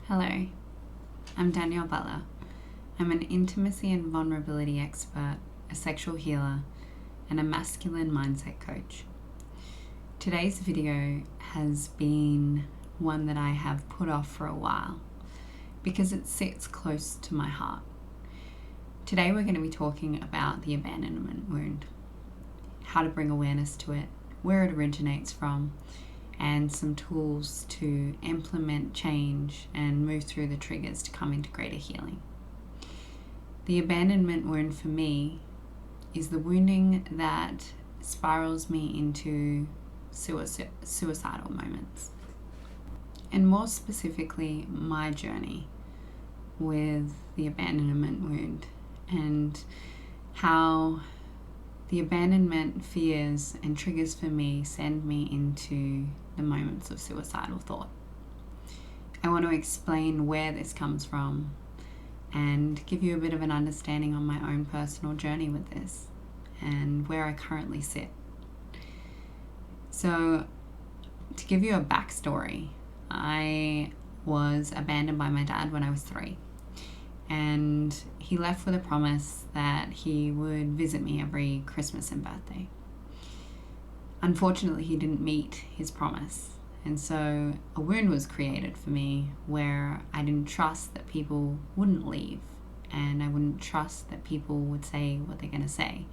Hello, I'm Danielle Butler. I'm an intimacy and vulnerability expert, a sexual healer, and a masculine mindset coach. Today's video has been one that I have put off for a while because it sits close to my heart. Today we're going to be talking about the abandonment wound, how to bring awareness to it, where it originates from, and some tools to implement change and move through the triggers to come into greater healing. The abandonment wound for me is the wounding that spirals me into suicidal moments. And more specifically, my journey with the abandonment wound and how the abandonment fears and triggers for me send me into the moments of suicidal thought. I want to explain where this comes from and give you a bit of an understanding on my own personal journey with this and where I currently sit. So, to give you a backstory, I was abandoned by my dad when I was 3. And he left with a promise that he would visit me every Christmas and birthday. Unfortunately, he didn't meet his promise. And so a wound was created for me where I didn't trust that people wouldn't leave. And I wouldn't trust that people would say what they're going to say.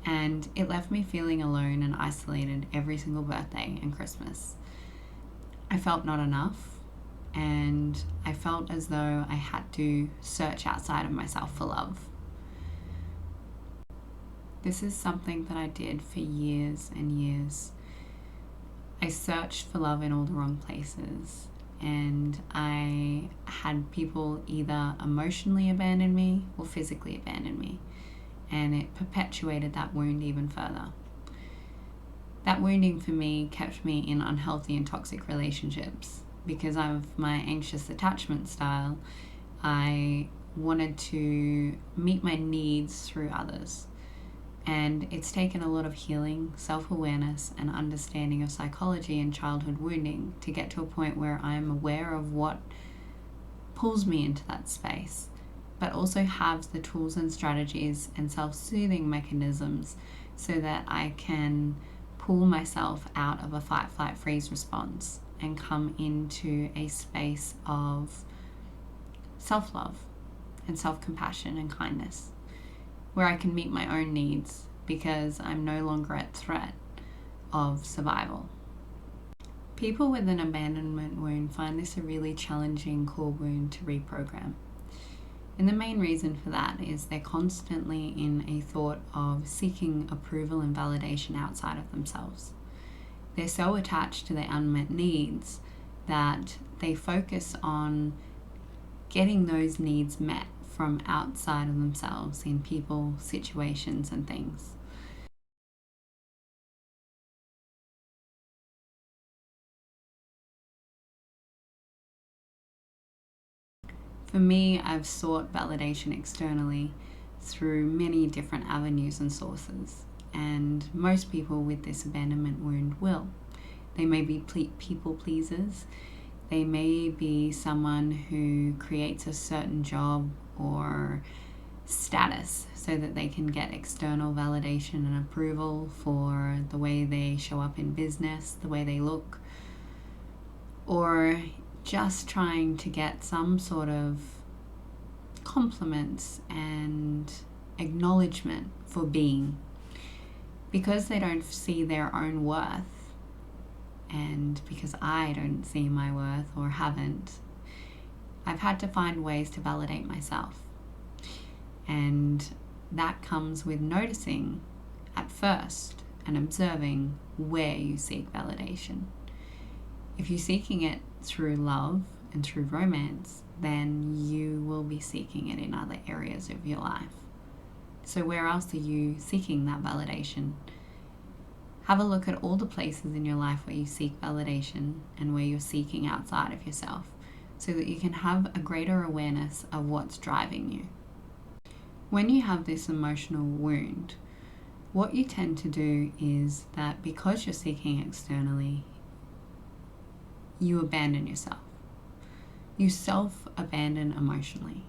And it left me feeling alone and isolated every single birthday and Christmas. I felt not enough. And I felt as though I had to search outside of myself for love. This is something that I did for years and years. I searched for love in all the wrong places, and I had people either emotionally abandon me or physically abandon me, and it perpetuated that wound even further. That wounding for me kept me in unhealthy and toxic relationships. Because of my anxious attachment style, I wanted to meet my needs through others. And it's taken a lot of healing, self-awareness, and understanding of psychology and childhood wounding to get to a point where I'm aware of what pulls me into that space, but also have the tools and strategies and self-soothing mechanisms so that I can pull myself out of a fight, flight, freeze response and come into a space of self-love and self-compassion and kindness, where I can meet my own needs because I'm no longer at threat of survival. People with an abandonment wound find this a really challenging core wound to reprogram. And the main reason for that is they're constantly in a thought of seeking approval and validation outside of themselves. They're so attached to their unmet needs that they focus on getting those needs met from outside of themselves in people, situations, and things. For me, I've sought validation externally through many different avenues and sources, and most people with this abandonment wound will. They may be people pleasers. They may be someone who creates a certain job or status so that they can get external validation and approval for the way they show up in business, the way they look, or just trying to get some sort of compliments and acknowledgement for being. Because they don't see their own worth, and because I don't see my worth or haven't, I've had to find ways to validate myself. And that comes with noticing at first and observing where you seek validation. If you're seeking it through love and through romance, then you will be seeking it in other areas of your life. So where else are you seeking that validation? Have a look at all the places in your life where you seek validation and where you're seeking outside of yourself so that you can have a greater awareness of what's driving you. When you have this emotional wound, what you tend to do is that because you're seeking externally, you abandon yourself. You self-abandon emotionally.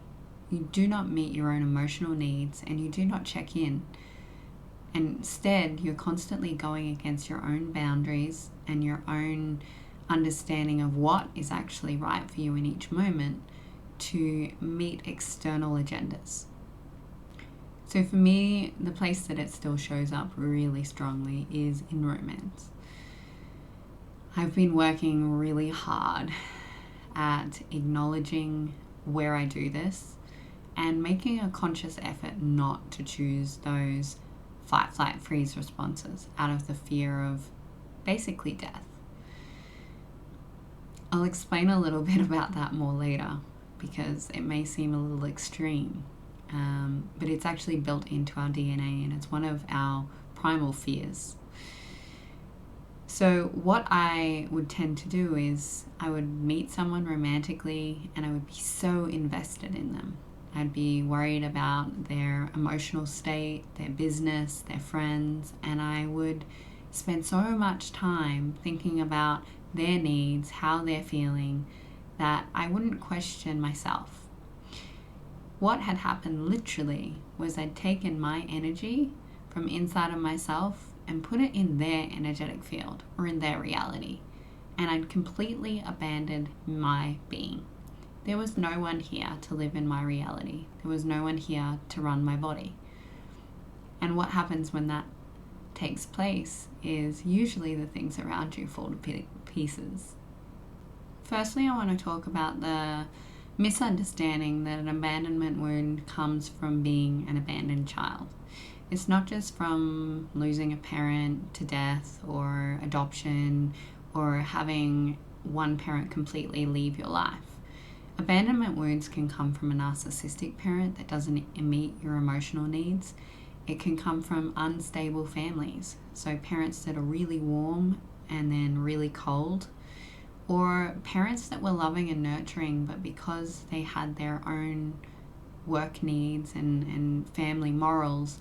You do not meet your own emotional needs and you do not check in. And instead, you're constantly going against your own boundaries and your own understanding of what is actually right for you in each moment to meet external agendas. So for me, the place that it still shows up really strongly is in romance. I've been working really hard at acknowledging where I do this and making a conscious effort not to choose those fight, flight, freeze responses out of the fear of basically death. I'll explain a little bit about that more later because it may seem a little extreme, but it's actually built into our DNA and it's one of our primal fears. So what I would tend to do is I would meet someone romantically and I would be so invested in them. I'd be worried about their emotional state, their business, their friends, and I would spend so much time thinking about their needs, how they're feeling, that I wouldn't question myself. What had happened literally was I'd taken my energy from inside of myself and put it in their energetic field or in their reality, and I'd completely abandoned my being. There was no one here to live in my reality. There was no one here to run my body. And what happens when that takes place is usually the things around you fall to pieces. Firstly, I want to talk about the misunderstanding that an abandonment wound comes from being an abandoned child. It's not just from losing a parent to death or adoption or having one parent completely leave your life. Abandonment wounds can come from a narcissistic parent that doesn't meet your emotional needs. It can come from unstable families, so parents that are really warm and then really cold, or parents that were loving and nurturing, but because they had their own work needs and family morals,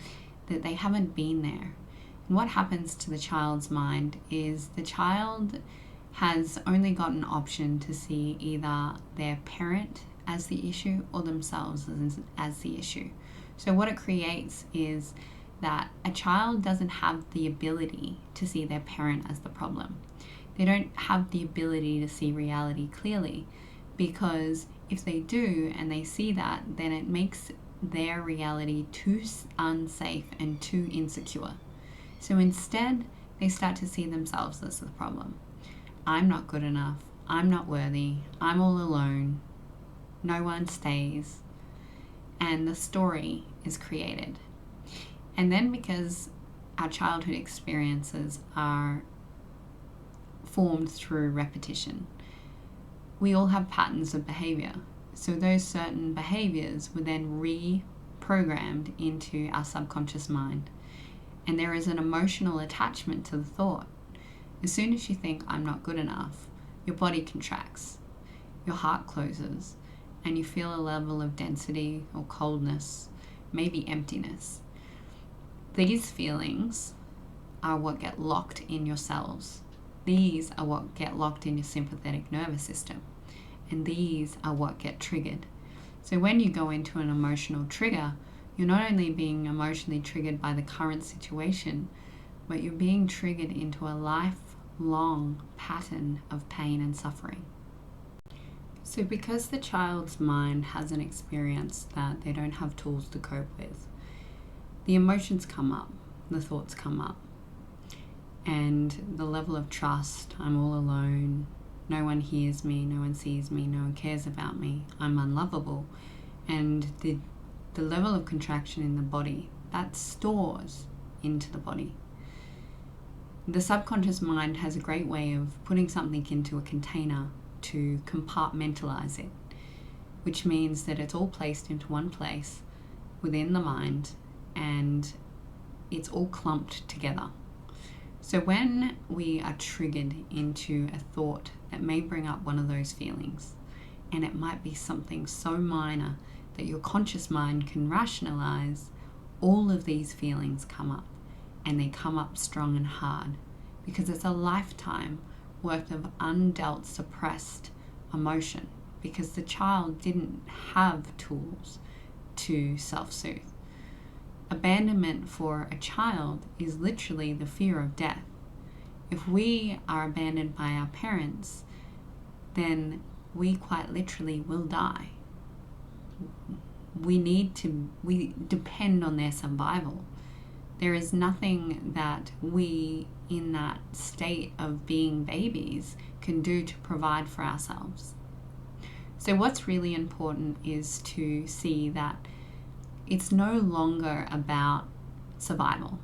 that they haven't been there. And what happens to the child's mind is the child has only got an option to see either their parent as the issue or themselves as the issue. So what it creates is that a child doesn't have the ability to see their parent as the problem. They don't have the ability to see reality clearly, because if they do and they see that, then it makes their reality too unsafe and too insecure. So instead, they start to see themselves as the problem. I'm not good enough. I'm not worthy. I'm all alone. No one stays. And the story is created. And then because our childhood experiences are formed through repetition, we all have patterns of behaviour. So those certain behaviours were then reprogrammed into our subconscious mind. And there is an emotional attachment to the thought. As soon as you think, I'm not good enough, your body contracts, your heart closes, and you feel a level of density or coldness, maybe emptiness. These feelings are what get locked in your cells. These are what get locked in your sympathetic nervous system. And these are what get triggered. So when you go into an emotional trigger, you're not only being emotionally triggered by the current situation, but you're being triggered into a lifelong pattern of pain and suffering. So because the child's mind hasn't experienced that, they don't have tools to cope with, the emotions come up, the thoughts come up, and the level of trust, I'm all alone, no one hears me, no one sees me, no one cares about me, I'm unlovable, and the level of contraction in the body, that stores into the body. The subconscious mind has a great way of putting something into a container to compartmentalize it, which means that it's all placed into one place within the mind and it's all clumped together. So when we are triggered into a thought that may bring up one of those feelings, and it might be something so minor that your conscious mind can rationalize, all of these feelings come up, and they come up strong and hard because it's a lifetime worth of undealt, suppressed emotion, because the child didn't have tools to self-soothe. Abandonment for a child is literally the fear of death. If we are abandoned by our parents, then we quite literally will die. We depend on their survival. There is nothing that we, in that state of being babies, can do to provide for ourselves. So what's really important is to see that it's no longer about survival.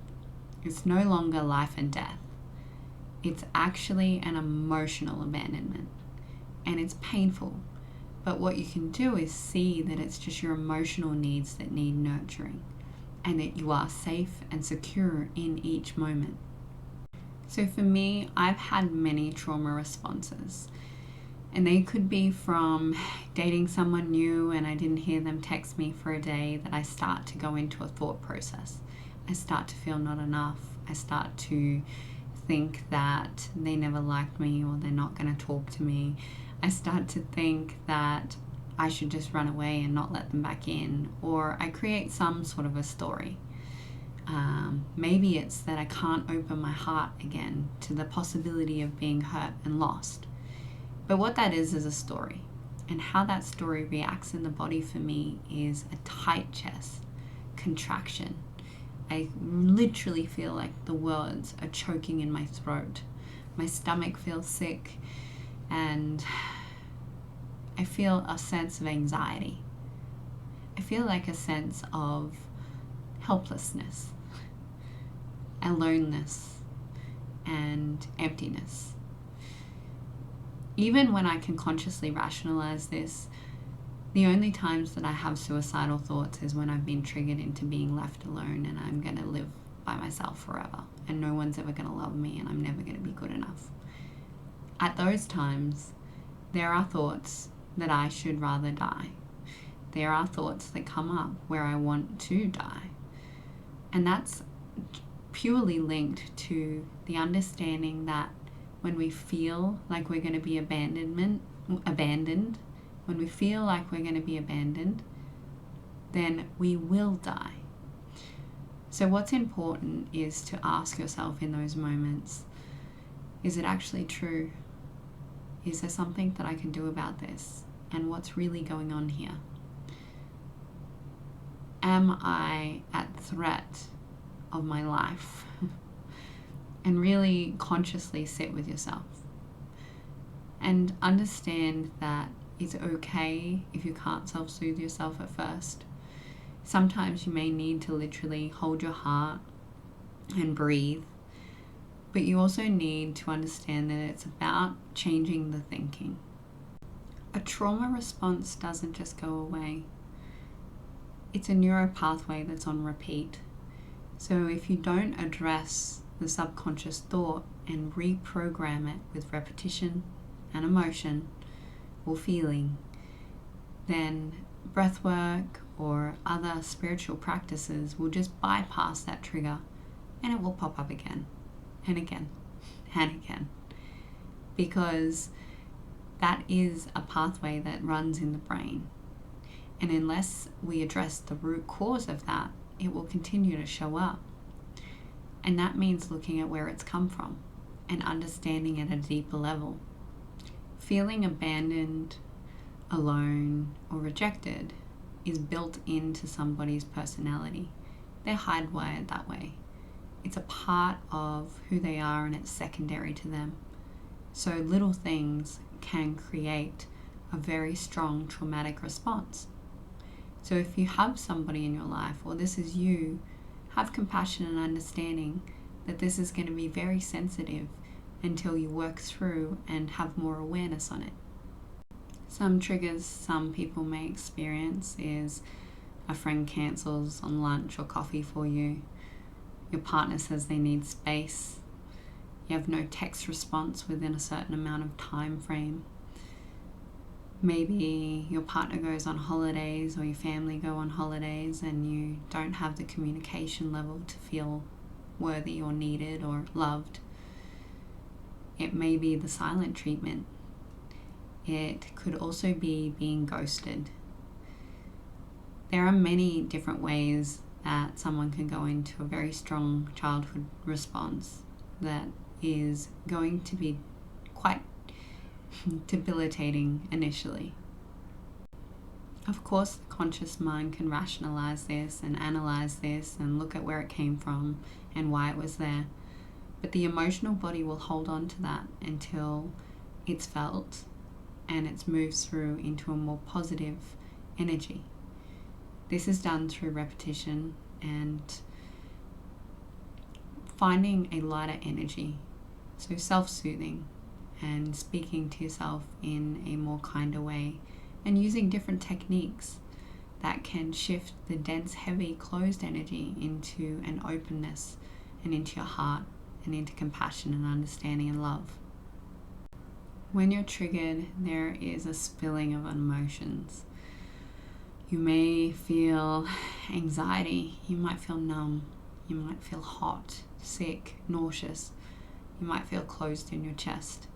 It's no longer life and death. It's actually an emotional abandonment, and it's painful. But what you can do is see that it's just your emotional needs that need nurturing, and that you are safe and secure in each moment. So for me, I've had many trauma responses, and they could be from dating someone new and I didn't hear them text me for a day, that I start to go into a thought process. I start to feel not enough. I start to think that they never liked me, or they're not going to talk to me. I start to think that I should just run away and not let them back in, or I create some sort of a story. Maybe it's that I can't open my heart again to the possibility of being hurt and lost. But what that is a story, and how that story reacts in the body for me is a tight chest, contraction. I literally feel like the words are choking in my throat. My stomach feels sick, and I feel a sense of anxiety. I feel like a sense of helplessness, aloneness, and emptiness. Even when I can consciously rationalize this, the only times that I have suicidal thoughts is when I've been triggered into being left alone and I'm going to live by myself forever and no one's ever going to love me and I'm never going to be good enough. At those times, there are thoughts that I should rather die. There are thoughts that come up where I want to die. And that's purely linked to the understanding that when we feel like we're going to be abandoned, when we feel like we're going to be abandoned, then we will die. So what's important is to ask yourself in those moments, is it actually true? Is there something that I can do about this? And what's really going on here? Am I at threat of my life? And really consciously sit with yourself and understand that it's okay if you can't self-soothe yourself at first. Sometimes you may need to literally hold your heart and breathe, but you also need to understand that it's about changing the thinking. A trauma response doesn't just go away. It's a neural pathway that's on repeat. So if you don't address the subconscious thought and reprogram it with repetition and emotion or feeling, then breathwork or other spiritual practices will just bypass that trigger and it will pop up again and again and again, because that is a pathway that runs in the brain. And unless we address the root cause of that, it will continue to show up. And that means looking at where it's come from and understanding at a deeper level. Feeling abandoned, alone, or rejected is built into somebody's personality. They're hardwired that way. It's a part of who they are and it's secondary to them. So little things can create a very strong traumatic response. So if you have somebody in your life, or this is you, have compassion and understanding that this is going to be very sensitive until you work through and have more awareness on it. Some triggers some people may experience is a friend cancels on lunch or coffee for you, your partner says they need space, you have no text response within a certain amount of time frame. Maybe your partner goes on holidays or your family go on holidays and you don't have the communication level to feel worthy or needed or loved. It may be the silent treatment. It could also be being ghosted. There are many different ways that someone can go into a very strong childhood response that is going to be quite debilitating initially. Of course, the conscious mind can rationalize this and analyze this and look at where it came from and why it was there. But the emotional body will hold on to that until it's felt and it's moved through into a more positive energy. This is done through repetition and finding a lighter energy. So self-soothing and speaking to yourself in a more kinder way, and using different techniques that can shift the dense, heavy, closed energy into an openness and into your heart and into compassion and understanding and love. When you're triggered, there is a spilling of emotions. You may feel anxiety, you might feel numb, you might feel hot, sick, nauseous, you might feel closed in your chest.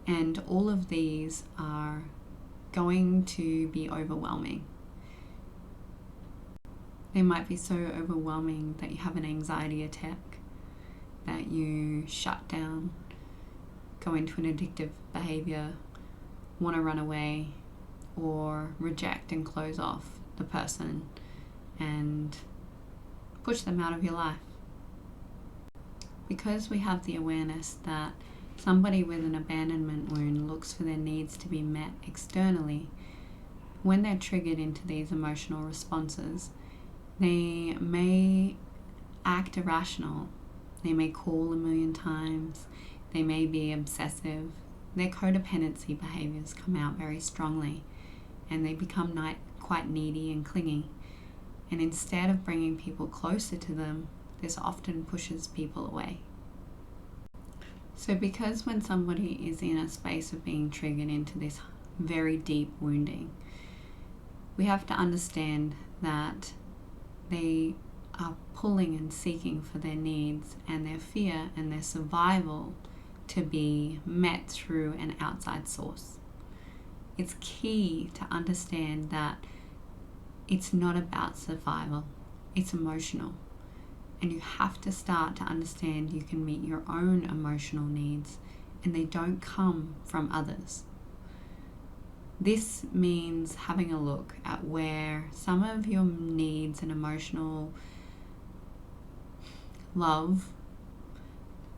And all of these are going to be overwhelming. They might be so overwhelming that you have an anxiety attack, that you shut down, go into an addictive behaviour, want to run away, or reject and close off the person and push them out of your life. Because we have the awareness that somebody with an abandonment wound looks for their needs to be met externally, when they're triggered into these emotional responses, they may act irrational. They may call a million times. They may be obsessive. Their codependency behaviors come out very strongly, and they become quite needy and clingy. And instead of bringing people closer to them, this often pushes people away. So because when somebody is in a space of being triggered into this very deep wounding, we have to understand that they are pulling and seeking for their needs and their fear and their survival to be met through an outside source. It's key to understand that it's not about survival, it's emotional. And you have to start to understand you can meet your own emotional needs and they don't come from others. This means having a look at where some of your needs and emotional love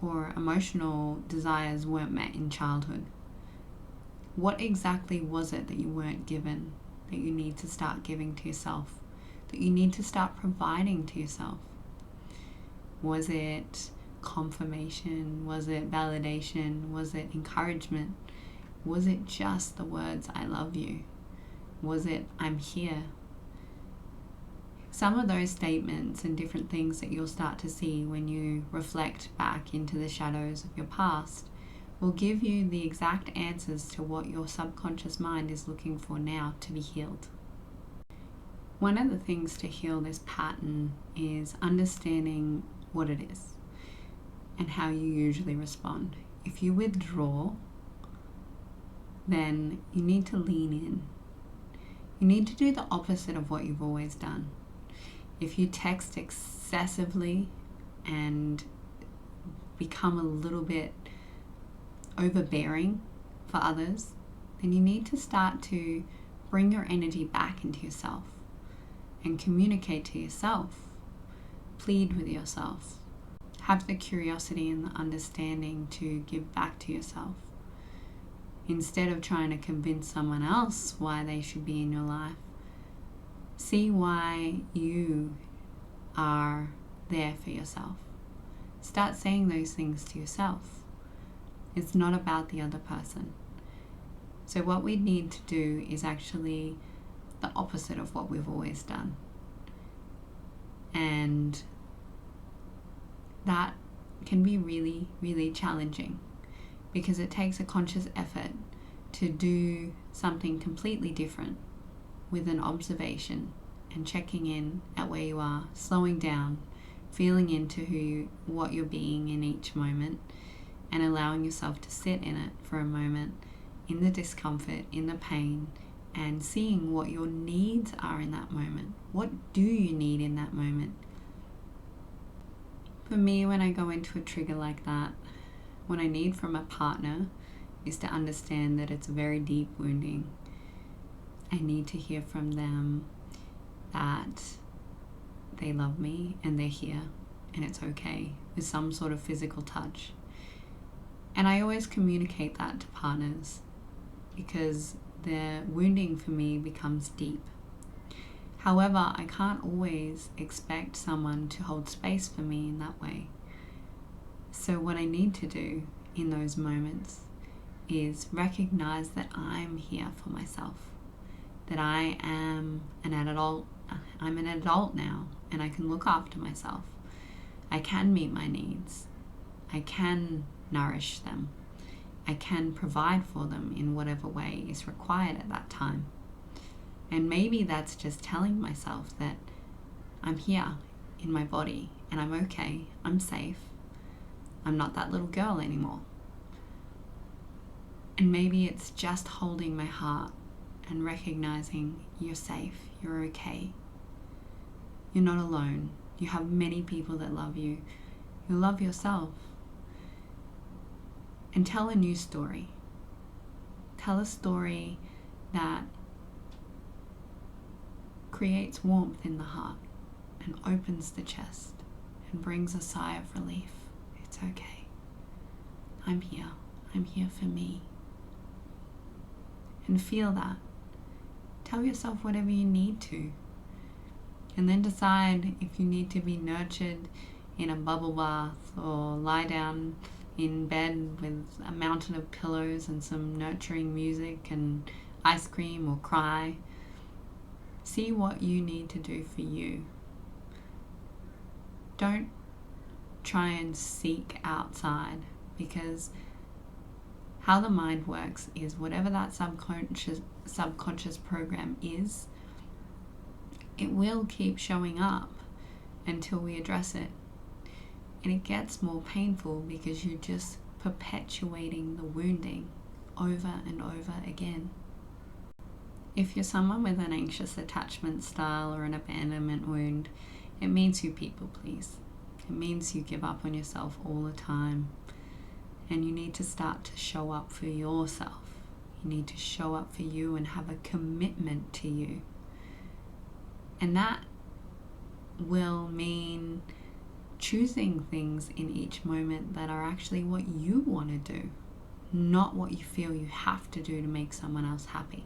or emotional desires weren't met in childhood. What exactly was it that you weren't given, that you need to start giving to yourself, that you need to start providing to yourself? Was it confirmation? Was it validation? Was it encouragement? Was it just the words, I love you? Was it, I'm here? Some of those statements and different things that you'll start to see when you reflect back into the shadows of your past will give you the exact answers to what your subconscious mind is looking for now to be healed. One of the things to heal this pattern is understanding what it is and how you usually respond. If you withdraw, then you need to lean in. You need to do the opposite of what you've always done. If you text excessively and become a little bit overbearing for others, then you need to start to bring your energy back into yourself and communicate to yourself. Plead with yourself. Have the curiosity and the understanding to give back to yourself. Instead of trying to convince someone else why they should be in your life, see why you are there for yourself. Start saying those things to yourself. It's not about the other person. So what we need to do is actually the opposite of what we've always done. And that can be really, really challenging because it takes a conscious effort to do something completely different with an observation and checking in at where you are, slowing down, feeling into what you're being in each moment, and allowing yourself to sit in it for a moment in the discomfort, in the pain, and seeing what your needs are in that moment. What do you need in that moment? For me, when I go into a trigger like that, what I need from a partner is to understand that it's very deep wounding. I need to hear from them that they love me and they're here and it's okay, with some sort of physical touch. And I always communicate that to partners because their wounding for me becomes deep. However, I can't always expect someone to hold space for me in that way. So what I need to do in those moments is recognize that I'm here for myself, that I am an adult. I'm an adult now and I can look after myself. I can meet my needs. I can nourish them. I can provide for them in whatever way is required at that time. And maybe that's just telling myself that I'm here in my body and I'm okay, I'm safe. I'm not that little girl anymore. And maybe it's just holding my heart and recognizing you're safe, you're okay. You're not alone. You have many people that love you. You love yourself. And tell a new story. Tell a story that creates warmth in the heart and opens the chest and brings a sigh of relief. It's okay. I'm here. I'm here for me. And feel that. Tell yourself whatever you need to. And then decide if you need to be nurtured in a bubble bath or lie down in bed with a mountain of pillows and some nurturing music and ice cream, or cry. See what you need to do for you. Don't try and seek outside, because how the mind works is whatever that subconscious program is, it will keep showing up until we address it. And it gets more painful because you're just perpetuating the wounding over and over again. If you're someone with an anxious attachment style or an abandonment wound, it means you people please. It means you give up on yourself all the time. And you need to start to show up for yourself. You need to show up for you and have a commitment to you. And that will mean choosing things in each moment that are actually what you want to do, not what you feel you have to do to make someone else happy.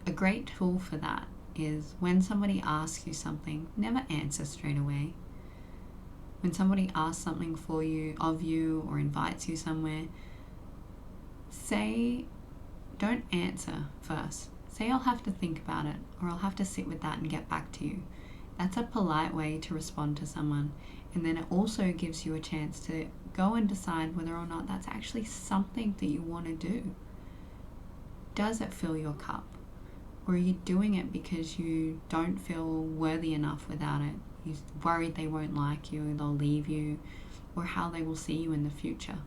A great tool for that is when somebody asks you something, never answer straight away. When somebody asks something of you, or invites you somewhere, don't answer first. Say, I'll have to think about it, or I'll have to sit with that and get back to you. That's a polite way to respond to someone. And then it also gives you a chance to go and decide whether or not that's actually something that you want to do. Does it fill your cup? Or are you doing it because you don't feel worthy enough without it? You're worried they won't like you, they'll leave you, or how they will see you in the future.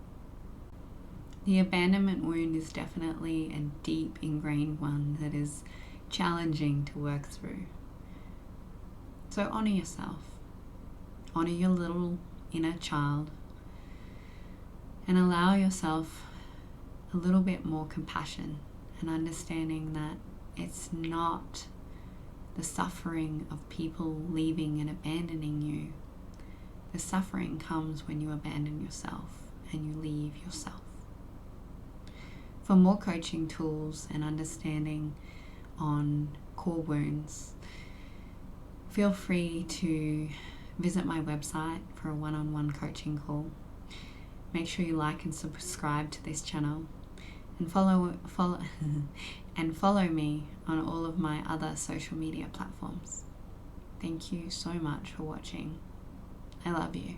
The abandonment wound is definitely a deep ingrained one that is challenging to work through. So honor yourself. Honor your little inner child. And allow yourself a little bit more compassion and understanding that it's not the suffering of people leaving and abandoning you. The suffering comes when you abandon yourself and you leave yourself. For more coaching tools and understanding on core wounds, feel free to visit my website for a one-on-one coaching call. Make sure you like and subscribe to this channel, and follow me on all of my other social media platforms. Thank you so much for watching. I love you.